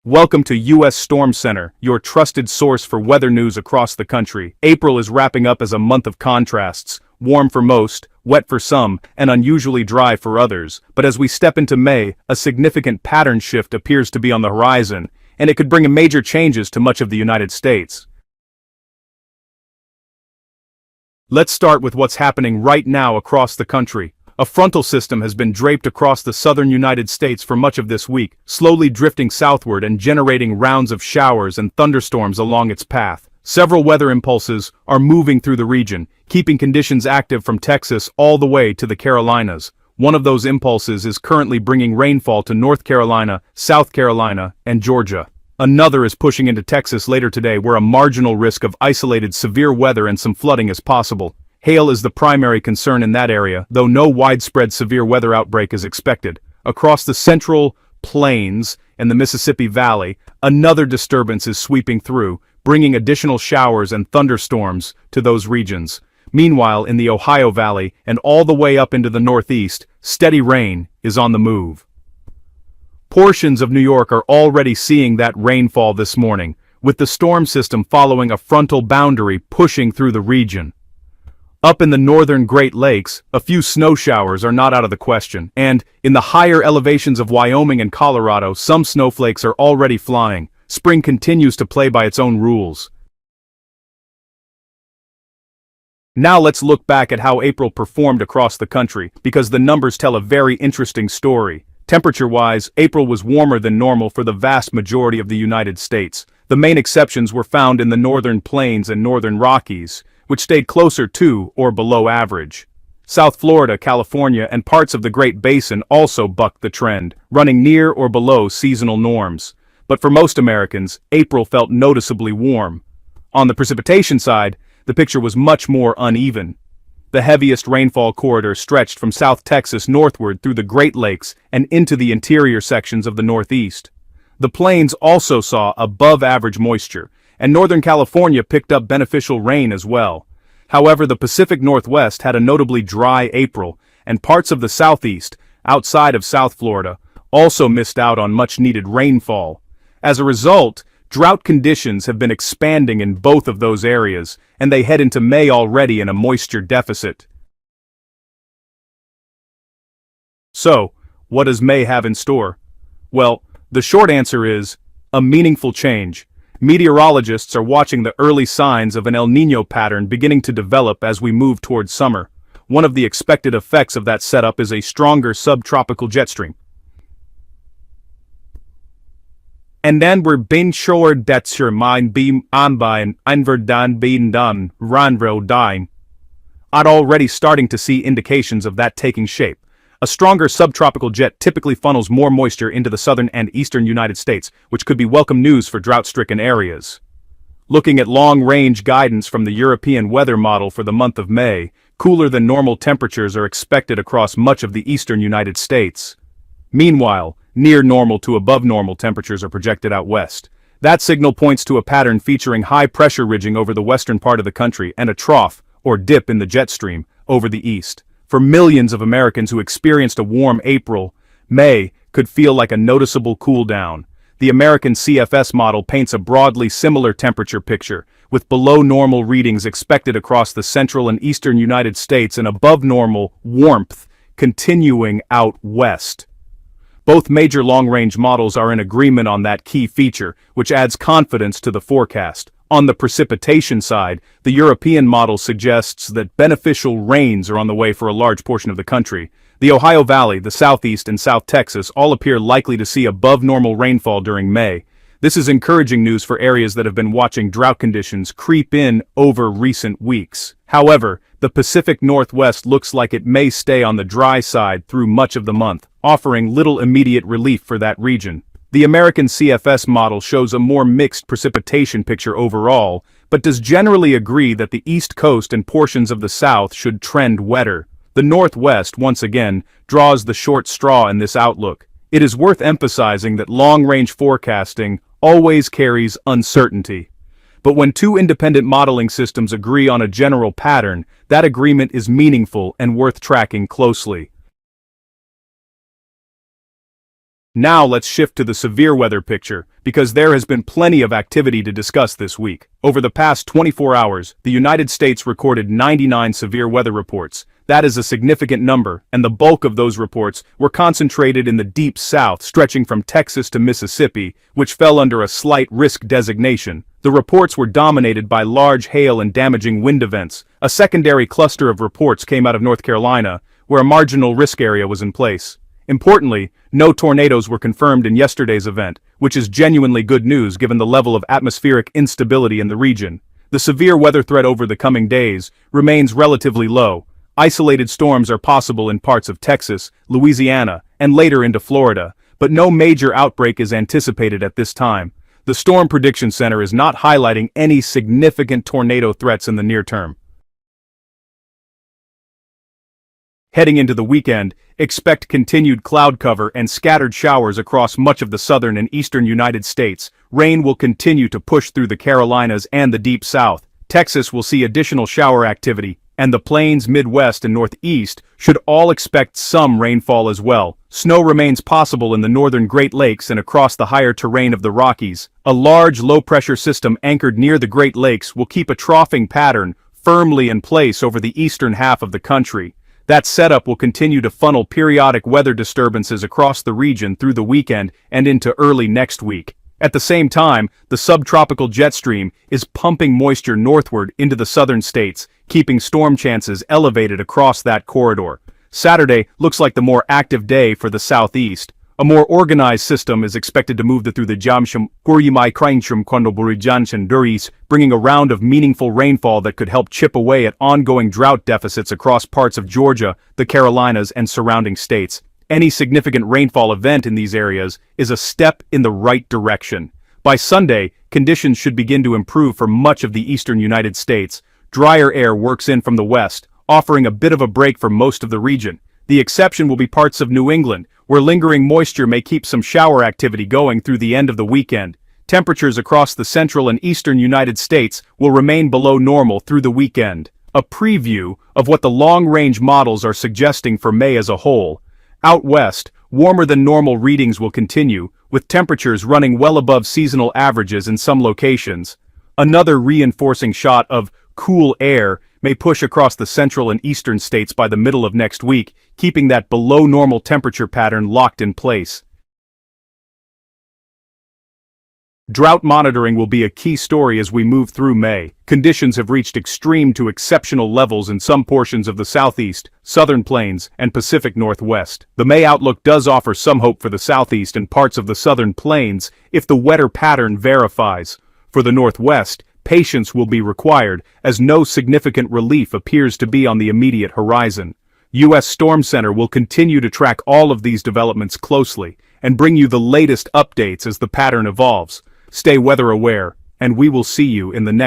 Welcome to U.S. Storm Center, your trusted source for weather news across the country. April is wrapping up as a month of contrasts, warm for most, wet for some, and unusually dry for others. But as we step into May, a significant pattern shift appears to be on the horizon, and it could bring major changes to much of the United States. Let's start with what's happening right now across the country. A frontal system has been draped across the southern United States for much of this week, slowly drifting southward and generating rounds of showers and thunderstorms along its path. Several weather impulses are moving through the region, keeping conditions active from Texas all the way to the Carolinas. One of those impulses is currently bringing rainfall to North Carolina, South Carolina, and Georgia. Another is pushing into Texas later today, where a marginal risk of isolated severe weather and some flooding is possible. Hail is the primary concern in that area, though no widespread severe weather outbreak is expected. Across the Central Plains and the Mississippi Valley, another disturbance is sweeping through, bringing additional showers and thunderstorms to those regions. Meanwhile, in the Ohio Valley and all the way up into the Northeast, steady rain is on the move. Portions of New York are already seeing that rainfall this morning, with the storm system following a frontal boundary pushing through the region. Up in the northern Great Lakes, a few snow showers are not out of the question, and, in the higher elevations of Wyoming and Colorado, some snowflakes are already flying. Spring continues to play by its own rules. Now let's look back at how April performed across the country, because the numbers tell a very interesting story. Temperature-wise, April was warmer than normal for the vast majority of the United States. The main exceptions were found in the northern plains and northern Rockies, which stayed closer to or below average. South Florida, California, and parts of the Great Basin also bucked the trend, running near or below seasonal norms. But for most Americans, April felt noticeably warm. On the precipitation side, the picture was much more uneven. The heaviest rainfall corridor stretched from South Texas northward through the Great Lakes and into the interior sections of the Northeast. The plains also saw above-average moisture, and Northern California picked up beneficial rain as well. However, the Pacific Northwest had a notably dry April, and parts of the Southeast, outside of South Florida, also missed out on much-needed rainfall. As a result, drought conditions have been expanding in both of those areas, and they head into May already in a moisture deficit. So, what does May have in store? Well, the short answer is a meaningful change. Meteorologists are watching the early signs of an El Niño pattern beginning to develop as we move towards summer. One of the expected effects of that setup is a stronger subtropical jet stream. And then we're being sure that's your mind beam anbein einverdan being done ranvro dime. I'd already starting to see indications of that taking shape. A stronger subtropical jet typically funnels more moisture into the southern and eastern United States, which could be welcome news for drought-stricken areas. Looking at long-range guidance from the European weather model for the month of May, cooler than normal temperatures are expected across much of the eastern United States. Meanwhile, near normal to above normal temperatures are projected out west. That signal points to a pattern featuring high pressure ridging over the western part of the country and a trough, or dip in the jet stream, over the east. For millions of Americans who experienced a warm April, May could feel like a noticeable cool down. The American CFS model paints a broadly similar temperature picture, with below normal readings expected across the central and eastern United States and above normal warmth continuing out west. Both major long-range models are in agreement on that key feature, which adds confidence to the forecast. On the precipitation side, the European model suggests that beneficial rains are on the way for a large portion of the country. The Ohio Valley, the Southeast, and South Texas all appear likely to see above-normal rainfall during May. This is encouraging news for areas that have been watching drought conditions creep in over recent weeks. However, the Pacific Northwest looks like it may stay on the dry side through much of the month, offering little immediate relief for that region. The American CFS model shows a more mixed precipitation picture overall, but does generally agree that the East Coast and portions of the South should trend wetter. The Northwest, once again, draws the short straw in this outlook. It is worth emphasizing that long-range forecasting always carries uncertainty. But when two independent modeling systems agree on a general pattern, that agreement is meaningful and worth tracking closely. Now let's shift to the severe weather picture, because there has been plenty of activity to discuss this week. Over the past 24 hours, the United States recorded 99 severe weather reports. That is a significant number, and the bulk of those reports were concentrated in the deep south, stretching from Texas to Mississippi, which fell under a slight risk designation. The reports were dominated by large hail and damaging wind events. A secondary cluster of reports came out of North Carolina, where a marginal risk area was in place. Importantly, no tornadoes were confirmed in yesterday's event, which is genuinely good news given the level of atmospheric instability in the region. The severe weather threat over the coming days remains relatively low. Isolated storms are possible in parts of Texas, Louisiana, and later into Florida, but no major outbreak is anticipated at this time. The Storm Prediction Center is not highlighting any significant tornado threats in the near term. Heading into the weekend, expect continued cloud cover and scattered showers across much of the southern and eastern United States. Rain will continue to push through the Carolinas and the deep south. Texas will see additional shower activity, and the plains, Midwest, and Northeast should all expect some rainfall as well. Snow remains possible in the northern Great Lakes and across the higher terrain of the Rockies. A large low-pressure system anchored near the Great Lakes will keep a troughing pattern firmly in place over the eastern half of the country. That setup will continue to funnel periodic weather disturbances across the region through the weekend and into early next week. At the same time, the subtropical jet stream is pumping moisture northward into the southern states, keeping storm chances elevated across that corridor. Saturday looks like the more active day for the southeast. A more organized system is expected to move through the Jamsham Guryimai Krainsham Kondoburijanshan Duris, bringing a round of meaningful rainfall that could help chip away at ongoing drought deficits across parts of Georgia, the Carolinas, and surrounding states. Any significant rainfall event in these areas is a step in the right direction. By Sunday, conditions should begin to improve for much of the eastern United States. Drier air works in from the west, offering a bit of a break for most of the region. The exception will be parts of New England, where lingering moisture may keep some shower activity going through the end of the weekend. Temperatures across the central and eastern United States will remain below normal through the weekend. A preview of what the long-range models are suggesting for May as a whole. Out west, warmer than normal readings will continue, with temperatures running well above seasonal averages in some locations. Another reinforcing shot of cool air may push across the central and eastern states by the middle of next week, keeping that below normal temperature pattern locked in place. Drought monitoring will be a key story as we move through May. Conditions have reached extreme to exceptional levels in some portions of the southeast, southern plains, and Pacific Northwest. The May outlook does offer some hope for the southeast and parts of the southern plains if the wetter pattern verifies. For the northwest, patience will be required, as no significant relief appears to be on the immediate horizon. U.S. Storm Center will continue to track all of these developments closely and bring you the latest updates as the pattern evolves. Stay weather aware, and we will see you in the next